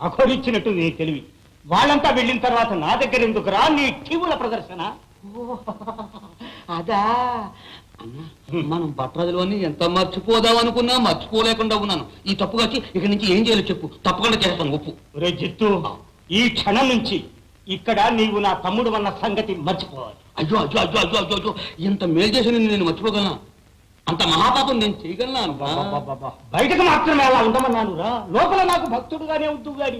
అఖోరిచ్చినట్టు నీ తెలివి. వాళ్ళంతా వెళ్ళిన తర్వాత నా దగ్గర ఎందుకురా నీ టీవుల ప్రదర్శన? అదా అన్నా, మనం భట్రాజులోని ఎంత మర్చిపోదాం అనుకున్నా మర్చిపోలేకుండా ఉన్నాను. ఈ తప్పు వచ్చి ఇక్కడి నుంచి ఏం చేయాలో చెప్పు, తప్పకుండా చేస్తాను. ఒప్పు. రే జిత్తు, ఈ క్షణం నుంచి ఇక్కడ నీవు నా తమ్ముడు అన్న సంగతి మర్చిపోవాలి. అయ్యో అయ్యో అయ్యో అయ్యో అయ్యో అయ్యో, ఇంత మేలు చేసిన నేను మర్చిపోగలనా? అంత మహాపాపం నేను చేయగలను? బయటకు మాత్రమే అలా ఉండమన్నాను రా, లోపల నాకు భక్తుడుగానే ఉంటూ గాని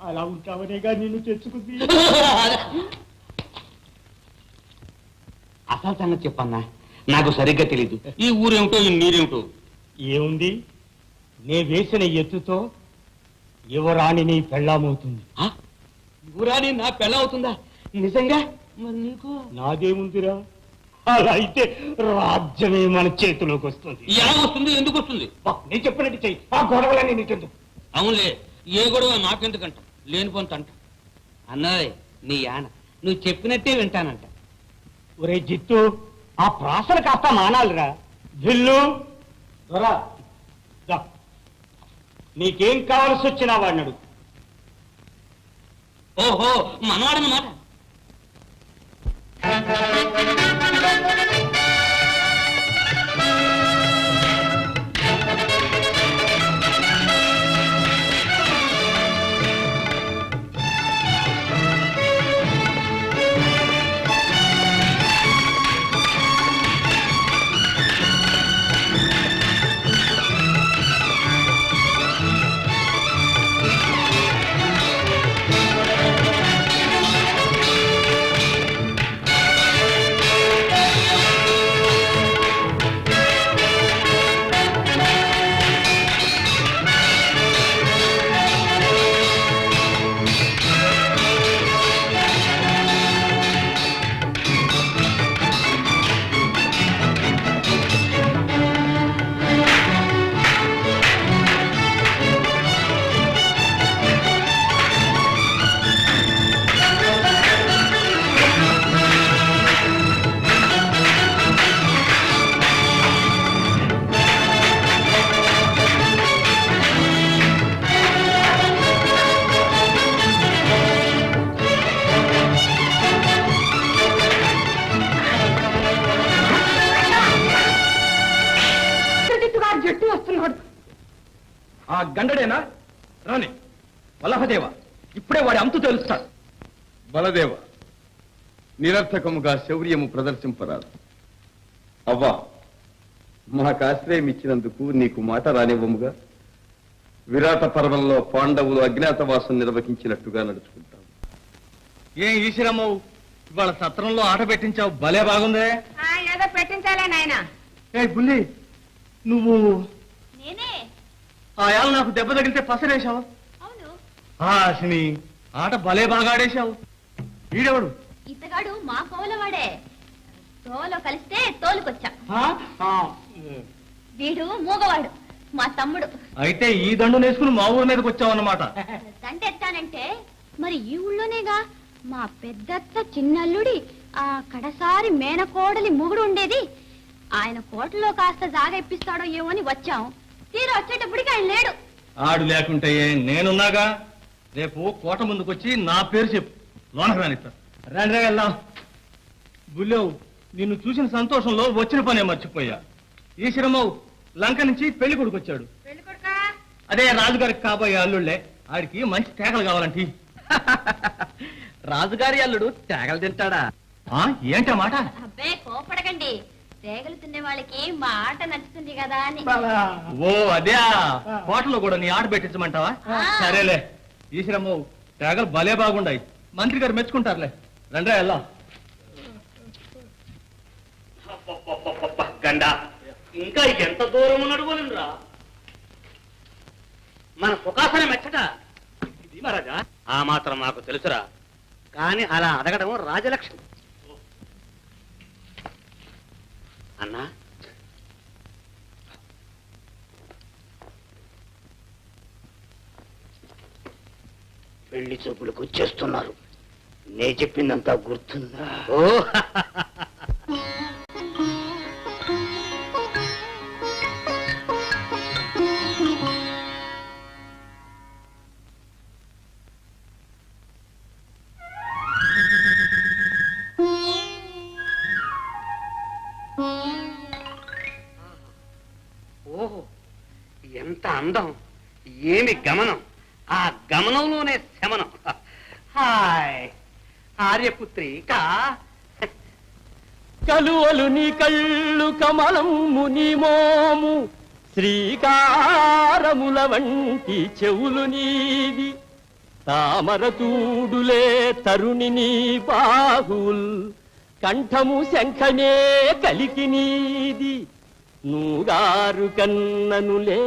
అలా ఉంటావనేగా నిన్ను తెచ్చుకుంది. అసలు సంగతి చెప్పన్నా, నాకు సరిగ్గా తెలీదు. ఈ ఊరేమిటో ఈ నీరేమిటో. ఏముంది, నే వేసిన ఎత్తుతో యువరాణి నీ పెళ్ళామవుతుంది. యువరాణి నా పెళ్ళవుతుందా? నిజంగా? మరి నీకు? నాదేముందిరా, అలా అయితే రాజ్యమే మన చేతిలోకి వస్తుంది. ఎలా వస్తుంది? ఎందుకు వస్తుంది? నేను చెప్పినట్టు చెయ్యి, ఆ గొడవలన్నీ నీకెందుకు? అవునులే, ఏ గొడవ నాకెందుకంట, లేని పొంతంట. అన్నయ్య నీ యాన, నువ్వు చెప్పినట్టే వింటానంట. ఒరే జిత్తు, ఆ ప్రాసన కాస్త మానాలిరా. జిల్లు రా, నీకేం కావాల్సి వచ్చినా వాడినడు. ఓహో, మనవాడనమాట. ఆ గండడేనా? రాని వల్లభదేవ, ఇప్పుడే వాడి అంతు తెలుస్తాడు. బలదేవ, నిరర్థకముగా శౌర్యము ప్రదర్శింపరాదు. అవ్వా, మాకు ఆశ్రయం ఇచ్చినందుకు నీకు మాట రానివ్వముగా. విరాట పర్వంలో పాండవులు అజ్ఞాతవాసం నిర్వహించినట్టుగా నడుచుకుంటాం. ఏం ఈశ్వరమ్మవు, ఇవాళ సత్రంలో ఆట పెట్టించావు, భలే బాగుందే. ఏదో పెట్టించాలే నాయన. ఏ బుల్లి, నువ్వు నేనే. ఆ యాళ నాకు దెబ్బ తగిలితే పసరేశావు. అవును. అశ్విని, ఆట భలే బాగా ఆడేశావు. వీడెవడు? ఇతగాడు మా కోలవాడే. తోలో కలిస్తే తోలుకొచ్చా. వీడు మూగవాడు, మా తమ్ముడు. అయితే ఈ దండు నేసుకుని మా ఊరి మీదకి వచ్చావన్నమాట. దండెత్తానంటే మరి ఈ ఊళ్ళోనేగా మా పెద్దత్త చిన్నల్లుడి ఆ కడసారి మేనకోడలి మొగుడు ఉండేది. ఆయన కోటలో కాస్త జాగ ఇప్పిస్తాడో ఏమో అని వచ్చాం. తీరా వచ్చేటప్పటికి ఆయన లేడు. ఆడు లేకుంటే నేనున్నాగా. రేపు కోట ముందుకొచ్చి నా పేరు చెప్పు, లోనకు రానిస్తా. రండి వెళ్దాం. బుల్లెవు, నిన్ను చూసిన సంతోషంలో వచ్చిన పనే మర్చిపోయా. ఈశ్వరమ్మవు లంక నుంచి పెళ్లి కొడుకు వచ్చాడు. అదే రాజుగారికి కాబోయే అల్లుళ్ళే. ఆడికి మంచి తేగలు కావాలంటే. రాజుగారి అల్లుడు తేగలు తింటాడా? ఏంటా మాట? అబ్బే కోపడకండి, తేగలు తినే వాళ్ళకి మా ఆట నచ్చుతుంది కదా అని. ఓ అదే, కోటలో కూడా నీ ఆట పెట్టించమంటావా? సరేలే. ఈశ్వరమ్మవు తేగలు భలే బాగుండాయి, మంత్రి గారు మెచ్చుకుంటారులే. రండి వెళ్దాం. గండా, ఇంకా ఎంత దూరం నడువనురా? మన సుఖాసన మెచ్చట ఇది మహారాజా. ఆ మాత్రం నాకు తెలుసురా, కానీ అలా అడగడం రాజలక్ష్మి. అన్నా, పెళ్లి చూపులకు వచ్చేస్తున్నారు. నే చెప్పిందంతా గుర్తుందా? ఓ అందం, ఏమి గమనం, ఆ గమనంలోనే శమనం. హాయ్ ఆర్యపుత్రి కా కలువలు నీ కళ్ళు కమలము నీ మోము శ్రీకారముల వంటి చెవులు నీవి తామర తూడులే తరుణి నీ బాహుల్ కంఠము శంఖనే కలికి నీది నూగారు కన్ననులే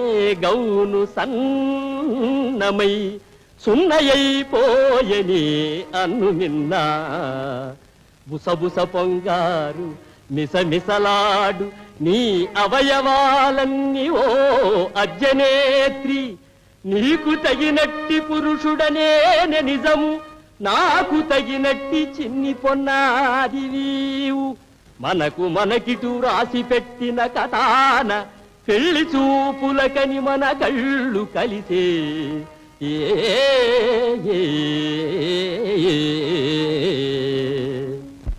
గౌను సన్నమై సున్నయైపోయని అన్ను నిన్న బుసబుస పొంగారు మిసమిసలాడు నీ అవయవాలన్నీ ఓ అజ్జనేత్రి నీకు తగినట్టి పురుషుడనే నిజము నాకు తగినట్టి చిన్ని పొన్నాది వీవు మనకిటు రాసి పెట్టిన కథాన పెళ్లి చూపులకని మన కళ్ళు కలిసే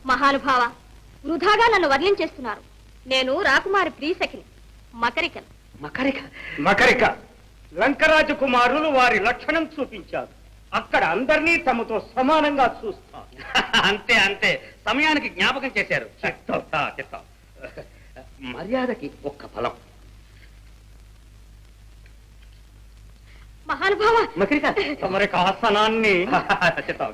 మహానుభావ, వృధాగా నన్ను వర్ణించేస్తున్నారు. నేను రాకుమారి ప్రియసఖిని, మకరికను. మకరిక లంకరాజు కుమారులు వారి లక్షణం చూపించారు. అక్కడ అందరినీ తమతో సమానంగా చూస్తారు. అంతే అంతే, సమయానికి జ్ఞాపకం చేశారు. చెప్తాం. మర్యాదకి ఒక్క ఫలం. మహానుభావ, మకరిక తమరి ఆసనాన్ని చెప్తాం.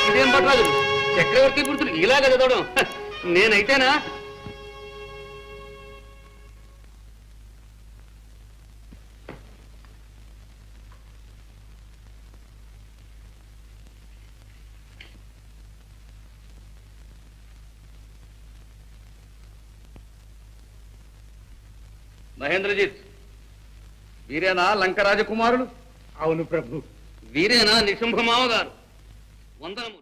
ఇదేం పట్టరాజు, చక్రవర్తి పురుషులు ఇలాగ చదవడం నేనైతేనా? మహేంద్రజిత్, వీరేనా లంక రాజకుమారులు? అవును ప్రభు. వీరేనా నిశుంభమామ గారు? వందనము.